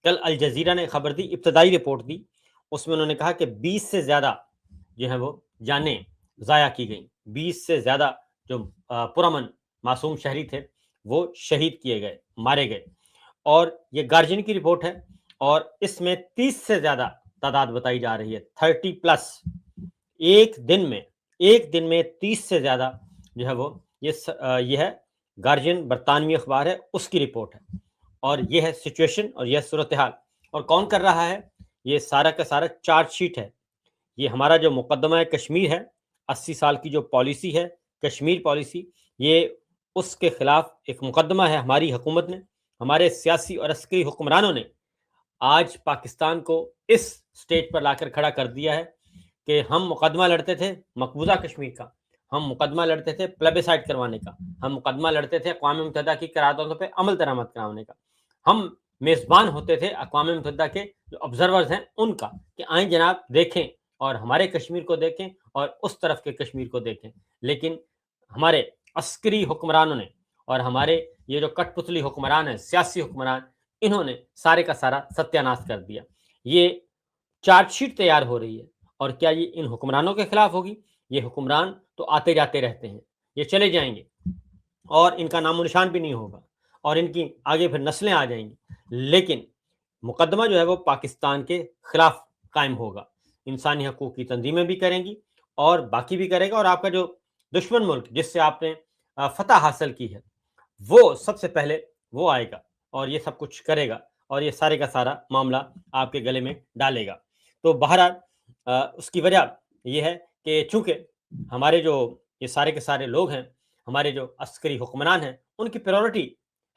کل الجزیرہ نے خبر دی، ابتدائی رپورٹ دی، اس میں انہوں نے کہا کہ 20 سے زیادہ جو ہیں وہ جانیں ضائع کی گئیں، 20 سے زیادہ جو پرامن معصوم شہری تھے وہ شہید کیے گئے، مارے گئے. اور یہ گارجین کی رپورٹ ہے، اور اس میں 30 سے زیادہ تعداد بتائی جا رہی ہے، 30+. ایک دن میں 30 سے زیادہ جو ہے وہ یہ ہے گارجین برطانوی اخبار ہے، اس کی رپورٹ ہے. اور یہ ہے سچویشن اور یہ صورتحال. اور کون کر رہا ہے یہ سارا کا سارا؟ چارج شیٹ ہے. یہ ہمارا جو مقدمہ کشمیر ہے، 80 سال کی جو پالیسی ہے کشمیر پالیسی، یہ اس کے خلاف ایک مقدمہ ہے. ہماری حکومت نے، ہمارے سیاسی اور عسکری حکمرانوں نے آج پاکستان کو اس سٹیج پر لا کر کھڑا کر دیا ہے کہ ہم مقدمہ لڑتے تھے مقبوضہ کشمیر کا، ہم مقدمہ لڑتے تھے پلیبیسائٹ کروانے کا، ہم مقدمہ لڑتے تھے اقوام متحدہ کی قراردادوں پہ عمل درآمد کرانے کا، ہم میزبان ہوتے تھے اقوام متحدہ کے جو آبزرورز ہیں ان کا، کہ آئیں جناب دیکھیں اور ہمارے کشمیر کو دیکھیں اور اس طرف کے کشمیر کو دیکھیں. لیکن ہمارے عسکری حکمرانوں نے اور ہمارے یہ جو کٹ پتلی حکمران ہیں، سیاسی حکمران، انہوں نے سارے کا سارا ستیاناش کر دیا. یہ چارج شیٹ تیار ہو رہی ہے، اور کیا یہ ان حکمرانوں کے خلاف ہوگی؟ یہ حکمران تو آتے جاتے رہتے ہیں، یہ چلے جائیں گے اور ان کا نام و نشان بھی نہیں ہوگا، اور ان کی آگے پھر نسلیں آ جائیں گی. لیکن مقدمہ جو ہے وہ پاکستان کے خلاف قائم ہوگا. انسانی حقوق کی تنظیمیں بھی کریں گی اور باقی بھی کرے گا، اور آپ کا جو دشمن ملک جس سے آپ نے فتح حاصل کی ہے وہ سب سے پہلے وہ آئے گا اور یہ سب کچھ کرے گا، اور یہ سارے کا سارا معاملہ آپ کے گلے میں ڈالے گا. تو بہرحال اس کی وجہ یہ ہے کہ چونکہ ہمارے جو یہ سارے کے سارے لوگ ہیں، ہمارے جو عسکری حکمران ہیں، ان کی پریورٹی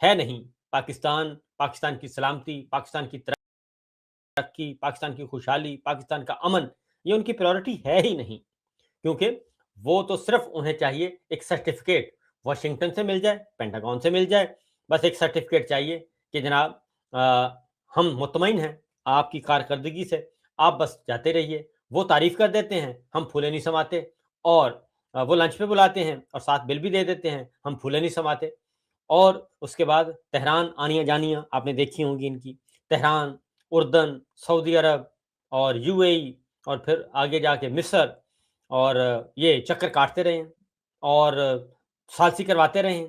ہے نہیں پاکستان کی سلامتی، پاکستان کی ترقی، پاکستان کی خوشحالی، پاکستان کا امن، یہ ان کی پریورٹی ہے ہی نہیں. کیونکہ وہ تو صرف انہیں چاہیے ایک سرٹیفکیٹ واشنگٹن سے مل جائے، پینٹاگون سے مل جائے، بس ایک سرٹیفکیٹ چاہیے کہ جناب ہم مطمئن ہیں آپ کی کارکردگی سے، آپ بس جاتے رہیے. وہ تعریف کر دیتے ہیں، ہم پھولے نہیں سماتے، اور وہ لنچ پہ بلاتے ہیں اور ساتھ بل بھی دے دیتے ہیں، ہم پھولے نہیں سماتے. اور اس کے بعد تہران آنیاں جانیاں آپ نے دیکھی ہوں گی ان کی، تہران، اردن، سعودی عرب اور یو اے ای، اور پھر آگے جا کے مصر، اور یہ چکر کاٹتے رہے ہیں اور ثالثی کرواتے رہے ہیں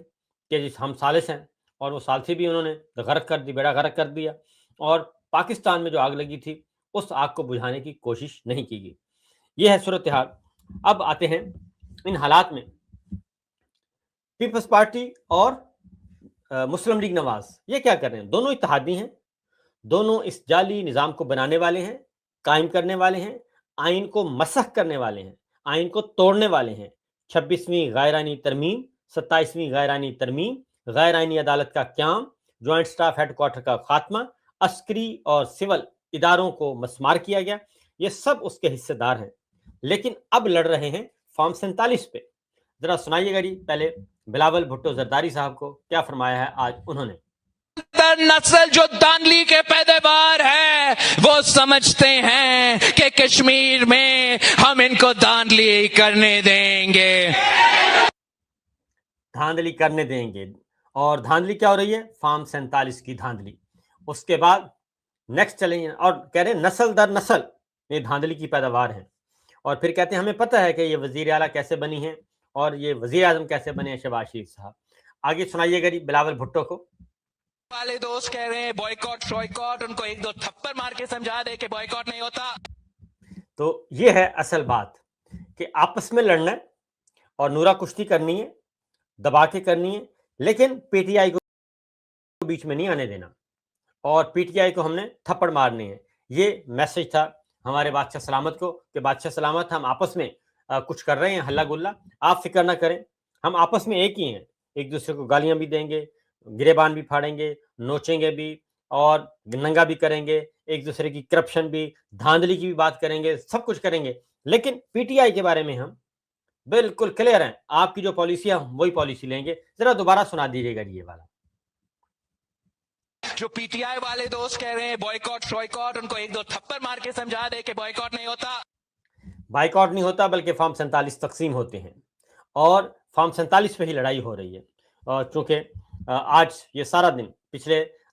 کہ جس ہم ثالث ہیں، اور وہ ثالثی بھی انہوں نے غرق کر دی، بیڑا غرق کر دیا. اور پاکستان میں جو آگ لگی تھی اس آگ کو بجھانے کی کوشش نہیں کی گئی. یہ ہے صورتحال. اب آتے ہیں ان حالات میں پیپلز پارٹی اور مسلم لیگ نواز یہ کیا کر رہے ہیں؟ دونوں اتحادی ہیں، دونوں اس جعلی نظام کو بنانے والے ہیں، قائم کرنے والے ہیں، آئین کو مسخ کرنے والے ہیں، آئین کو توڑنے والے ہیں. 26ویں غیر آئینی ترمیم، 27ویں غیر آئینی ترمیم، غیر آئینی عدالت کا قیام، جوائنٹ سٹاف ہیڈ کوارٹر کا خاتمہ، عسکری اور سول اداروں کو مسمار کیا گیا، یہ سب اس کے حصے دار ہیں. لیکن اب لڑ رہے ہیں فارم 47 پہ. ذرا سنائیے گا جی پہلے بلاول بھٹو زرداری صاحب کو کیا فرمایا ہے آج انہوں نے. نسل جو دانلی کے پیداوار ہے وہ سمجھتے ہیں کہ کشمیر میں ہم ان کو دھاندلی کرنے دیں گے، دھاندلی کرنے دیں گے. اور دھاندلی کیا ہو رہی ہے؟ فارم 47 کی دھاندلی. اس کے بعد نیکسٹ چلیں گے اور کہہ رہے ہیں نسل در نسل یہ دھاندلی کی پیداوار ہے. اور پھر کہتے ہیں ہمیں پتہ ہے کہ یہ وزیر اعلیٰ کیسے بنی ہیں اور یہ وزیر اعظم کیسے بنے ہیں شہباز شریف صاحب. آگے سنائیے گا جی بلاول بھٹو کو. والے دوست کہہ رہے ہیں بوائیکاٹ شوائیکاٹ، ان کو ایک دو تھپڑ مار کے سمجھا دے کہ بوائیکاٹ نہیں ہوتا. تو یہ ہے اصل بات کہ آپس میں لڑنا ہے اور نورا کشتی کرنی ہے، دبا کے کرنی ہے، لیکن پی ٹی آئی کو بیچ میں نہیں آنے دینا، اور پی ٹی آئی کو ہم نے تھپڑ مارنے ہیں. یہ میسج تھا ہمارے بادشاہ سلامت کو کہ بادشاہ سلامت ہم آپس میں کچھ کر رہے ہیں ہلا گلا، آپ فکر نہ کریں، ہم آپس میں ایک ہی ہیں، ایک دوسرے کو گالیاں بھی دیں گے، گریبان بھی پھاڑیں گے، نوچیں گے بھی اور ننگا بھی کریں گے، ایک دوسرے کی کرپشن بھی، دھاندلی کی بھی بات کریں گے، سب کچھ کریں گے. لیکن پی ٹی آئی کے بارے میں ہم بالکل کلیئر ہیں، آپ کی جو پالیسی ہے ہم وہی پالیسی لیں گے. ذرا دوبارہ سنا دیجیے گا یہ والا. جو پی ٹی آئی والے دوست کہہ رہے ہیں بوائیکاٹ شوائیکاٹ، ان کو ایک دو تھپڑ مار کے سمجھا دے کہ بوائیکاٹ نہیں ہوتا. بائیکاٹ نہیں ہوتا بلکہ فارم 47 تقسیم ہوتے ہیں، اور فارم 47 پہ ہی لڑائی ہو رہی ہے. اور چونکہ آج یہ سارا دن پچھلے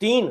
3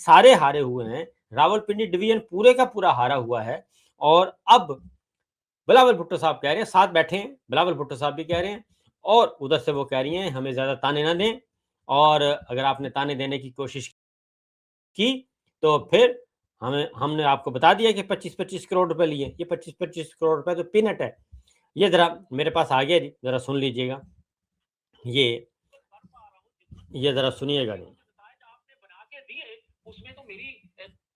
سارے ہارے ہوئے ہیں, راولپنڈی ڈویژن پورے کا پورا ہارا ہوا ہے. اور اب بلاول بھٹو صاحب کہہ رہے ہیں, ساتھ بیٹھے ہیں, بلاول بھٹو صاحب بھی کہہ رہے ہیں, اور ادھر سے وہ کہہ رہی ہیں ہمیں زیادہ تانے نہ دیں, اور اگر آپ نے تانے دینے کی کوشش کی تو پھر ہم نے آپ کو بتا دیا کہ 25-25 کروڑ روپے لیے. یہ 25-25 کروڑ روپے تو پینٹ ہے. یہ ذرا میرے پاس آ گیا جی, ذرا سن لیجئے گا, یہ ذرا سنیے گا.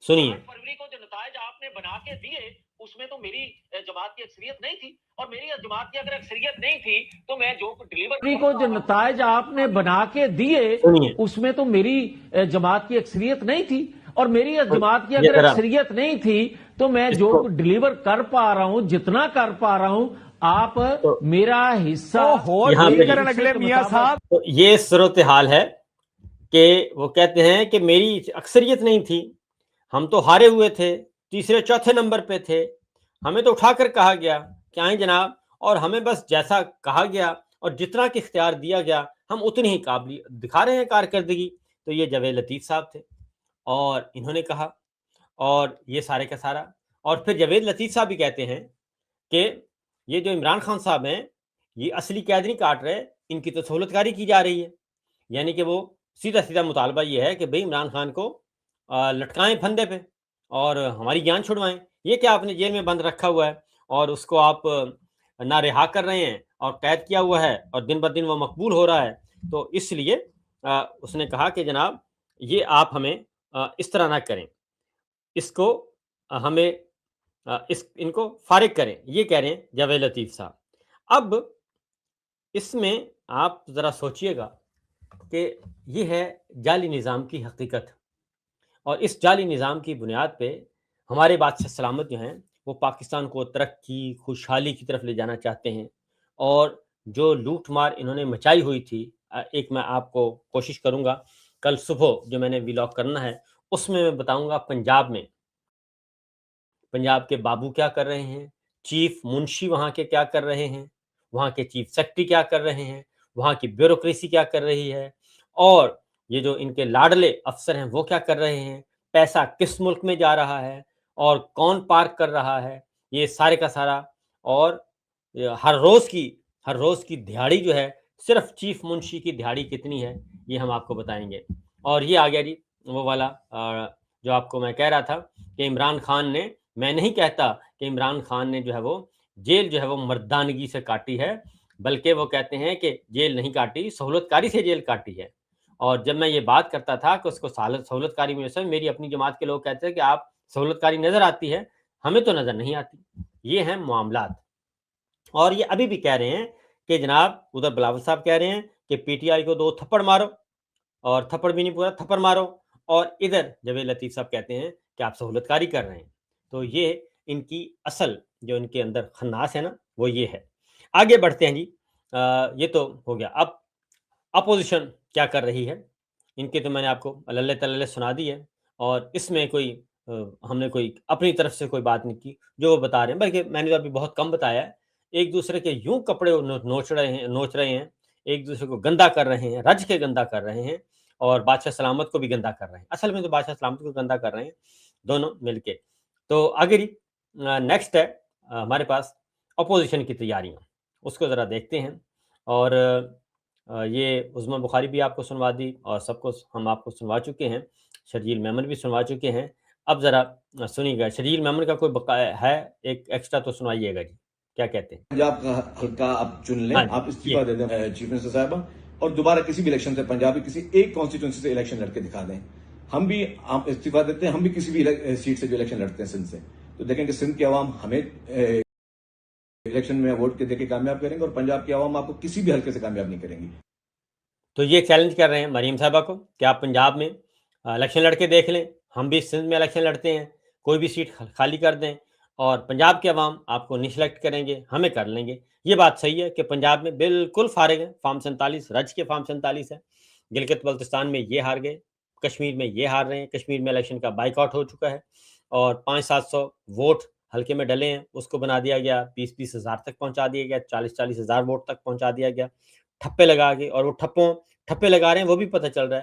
سنیے. فروری کو جو نتائج آپ نے بنا کے دیے اس میں تو میری جماعت کی اکثریت نہیں تھی, اور میری جماعت کی اگر اکثریت نہیں تھی تو میں جو ڈلیور کو جو نتائج آپ نے بنا کے دیے اس میں تو میری جماعت کی اکثریت نہیں تھی, اور میری جماعت کی اگر اکثریت نہیں تھی تو میں جو ڈلیور کر پا رہا ہوں, جتنا کر پا رہا ہوں, آپ میرا حصہ اگلے میاں صاحب. تو یہ صورتحال ہے کہ وہ کہتے ہیں کہ میری اکثریت نہیں تھی, ہم تو ہارے ہوئے تھے, تیسرے چوتھے نمبر پہ تھے, ہمیں تو اٹھا کر کہا گیا کہ آئیں جناب, اور ہمیں بس جیسا کہا گیا اور جتنا کہ اختیار دیا گیا ہم اتنی ہی قابل دکھا رہے ہیں کارکردگی. تو یہ جاوید لطیف صاحب تھے اور انہوں نے کہا, اور یہ سارے کا سارا. اور پھر جاوید لطیف صاحب بھی کہتے ہیں کہ یہ جو عمران خان صاحب ہیں یہ اصلی قید نہیں کاٹ رہے, ان کی تو سہولت کاری کی جا رہی ہے. یعنی کہ وہ سیدھا مطالبہ یہ ہے کہ بھئی عمران خان کو لٹکائیں پھندے پہ اور ہماری جان چھڑوائیں. یہ کیا آپ نے جیل میں بند رکھا ہوا ہے اور اس کو آپ نہ رہا کر رہے ہیں اور قید کیا ہوا ہے اور دن بدن وہ مقبول ہو رہا ہے. تو اس لیے اس نے کہا کہ جناب یہ آپ ہمیں اس طرح نہ کریں, اس کو ہمیں ان کو فارغ کریں. یہ کہہ رہے ہیں جاوید لطیف صاحب. اب اس میں آپ ذرا سوچئے گا کہ یہ ہے جعلی نظام کی حقیقت, اور اس جعلی نظام کی بنیاد پہ ہمارے بادشاہ سلامت جو ہیں وہ پاکستان کو ترقی خوشحالی کی طرف لے جانا چاہتے ہیں. اور جو لوٹ مار انہوں نے مچائی ہوئی تھی, ایک میں آپ کو کوشش کروں گا کل صبح جو میں نے ویلاگ کرنا ہے اس میں بتاؤں گا پنجاب کے بابو کیا کر رہے ہیں, چیف منشی وہاں کے کیا کر رہے ہیں, وہاں کے چیف سیکرٹری کیا کر رہے ہیں, وہاں کی بیوروکریسی کیا کر رہی ہے, اور یہ جو ان کے لاڈلے افسر ہیں وہ کیا کر رہے ہیں, پیسہ کس ملک میں جا رہا ہے اور کون پارک کر رہا ہے, یہ سارے کا سارا. اور ہر روز کی دہاڑی جو ہے, صرف چیف منشی کی دہاڑی کتنی ہے یہ ہم آپ کو بتائیں گے. اور یہ آ گیا جی وہ والا جو آپ کو میں کہہ رہا تھا کہ عمران خان نے, میں نہیں کہتا کہ عمران خان نے جو ہے وہ جیل جو ہے وہ مردانگی سے کاٹی ہے, بلکہ وہ کہتے ہیں کہ جیل نہیں کاٹی, سہولت کاری سے جیل کاٹی ہے. اور جب میں یہ بات کرتا تھا کہ اس کو سہولت کاری میں سے, میری اپنی جماعت کے لوگ کہتے ہیں کہ آپ سہولت کاری نظر آتی ہے, ہمیں تو نظر نہیں آتی. یہ ہیں معاملات. اور یہ ابھی بھی کہہ رہے ہیں کہ جناب ادھر بلاول صاحب کہہ رہے ہیں کہ پی ٹی آئی کو 2 تھپڑ مارو, اور تھپڑ بھی نہیں پورا تھپڑ مارو, اور ادھر جاوید لطیف صاحب کہتے ہیں کہ آپ سہولت کاری کر رہے ہیں. تو یہ ان کی اصل جو ان کے اندر خناس ہے نا وہ یہ ہے. آگے بڑھتے ہیں جی. یہ تو ہو گیا. اب اپوزیشن کیا کر رہی ہے, ان کے تو میں نے آپ کو اللہ تعالی سنا دی ہے, اور اس میں کوئی ہم نے کوئی اپنی طرف سے کوئی بات نہیں کی جو وہ بتا رہے ہیں, بلکہ میں نے تو ابھی بہت کم بتایا ہے. ایک دوسرے کے یوں کپڑے نوچ رہے ہیں, ایک دوسرے کو گندا کر رہے ہیں, رج کے گندا کر رہے ہیں, اور بادشاہ سلامت کو بھی گندا کر رہے ہیں. اصل میں تو بادشاہ سلامت کو گندا کر رہے ہیں دونوں مل کے. تو آگے جی نیکسٹ ہے ہمارے پاس اپوزیشن کی تیاریاں, اس کو ذرا دیکھتے ہیں. اور یہ عظمی بخاری بھی آپ کو سنوا دی, اور سب کو ہم آپ کو سنوا چکے ہیں, شرجیل میمن بھی سنوا چکے ہیں. اب ذرا سنیے گا, شرجیل میمن کا کوئی بقایا ہے ایک ایکسٹرا تو سنوائیے گا جی, کیا کہتے ہیں. پنجاب کا حلقہ آپ چن لیں, آپ استعفیٰ دے دیں چیف منسٹر صاحبہ, اور دوبارہ کسی بھی الیکشن سے پنجاب کی کسی ایک کانسٹیٹوئنسی سے الیکشن لڑ کے دکھا دیں. ہم بھی استعفیٰ دیتے ہیں, ہم بھی کسی بھی سیٹ سے جو الیکشن لڑتے ہیں سندھ سے, تو دیکھیں کہ سندھ کی عوام ہمیں الیکشن میں ووٹ کے دے کے کامیاب کریں گے, اور پنجاب کی عوام آپ کو کسی بھی حلقے سے کامیاب نہیں کریں گی. تو یہ چیلنج کر رہے ہیں مریم صاحبہ کو کہ آپ پنجاب میں الیکشن لڑ کے دیکھ لیں, ہم بھی سندھ میں الیکشن لڑتے ہیں, کوئی بھی سیٹ خالی کر دیں, اور پنجاب کے عوام آپ کو نہیں سلیکٹ کریں گے, ہمیں کر لیں گے. یہ بات صحیح ہے کہ پنجاب میں بالکل فارغ ہے, فارم 47 رج کے فارم 47 ہے. گلگت بلتستان میں یہ ہار گئے, کشمیر میں یہ ہار رہے ہیں, کشمیر میں الیکشن کا بائیک آؤٹ ہو چکا ہے, اور 500-700 ووٹ حلقے میں ڈلے ہیں, اس کو بنا دیا گیا 20-20 ہزار تک پہنچا دیا گیا, 40-40 ہزار ووٹ تک پہنچا دیا گیا ٹھپے لگا کے. اور وہ ٹھپے لگا رہے ہیں وہ بھی پتہ چل رہا ہے,